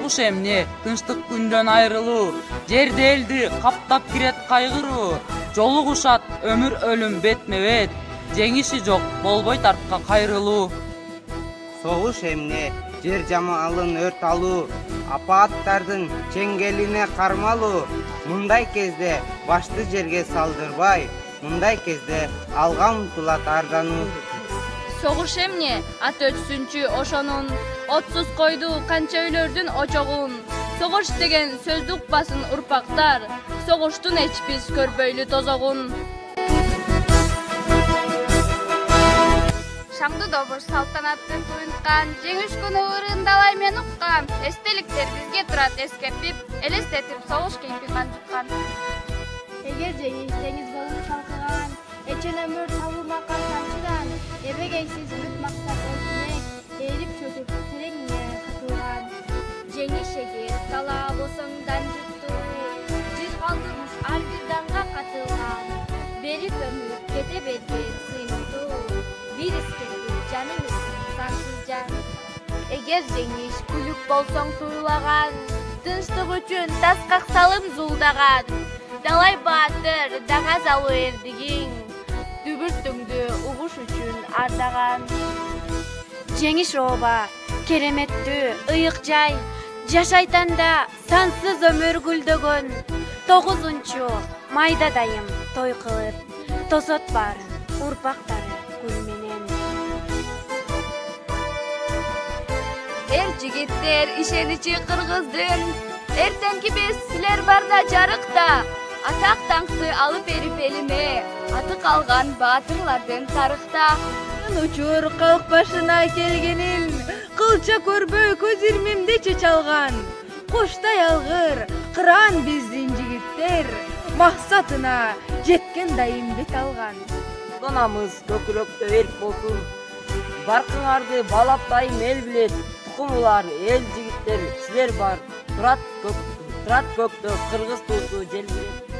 Согуш эмне? Тынчтык күндөн айрылуу, жерди элди каптап кирет кайгыруу. Жолугушат өмүр өлүм бетме-бет, жеңиши жок болбойт артка кайрылуу. Согуш эмне? Жер жамалын өрт алуу, апааттардын чеңгелине кармалуу. Мындай кезде башты жерге салдырбай, мындай кезде алга умтулат ардануу. Согуш эмне? Ат өчсүнчү ошонун, отсуз койду канча үйлөрдүн очогун. Согуш деген сөздү укпасын урпактар, согуштун эч биз көрбөйлү тозогун. Шаңды добур салтанатты туйунткан, жеңиш күнү ырындалай мен уккан. Эстеликтер бизге турат эскертип, элестетип согуш кейпин канчыккан. Эгер жеңиш теңиз болуп чалкыган, эчен өмүр табылмакка канчыдан, эбегейсиз бүт максат өлчүнек, ээрип чөкүп тереңине катылган. Жеңиш эгер талаа болсоң дан жуттуу, жүз калтырмыш ар бир данга катылган. Берип өмүр кете берген сыймыктуу, бир эскертип жаныңыз сансыз жан. Эгер жеңиш күлүп болсоң туйлаган, тынчтык үчүн тас каксалым зулдаган. Далай баатыр даңа залуу эрдигиң, дүбүртүңдү угуш үчүн ардаган. Жеңиш ооба, кереметтүү, ыйык жай, жашайтанда сансыз өмүр гүлдөгөн. 9 майда дайым той кылып, тосот баарын урпактары гүл менен. Жигиттер ишеничи кыргыздын, эртеңки биз силер барда жарыкта. Атак таңкты алып берип элиме, аты калган баатырлардын тарыхта. Учур калк башына келгенин, кылча көрбөй көз ирмемде чечалган. Коштой алгыр, кыран биздин жигиттер, максатына жеткен дайым бет алган. Анамыз көкүрөктө эрк болсун, баркыңарды балап дайым эл билет. Тукумулар, эл жигиттер, силер бар, турат көктө, кыргыз туусу желбиреп.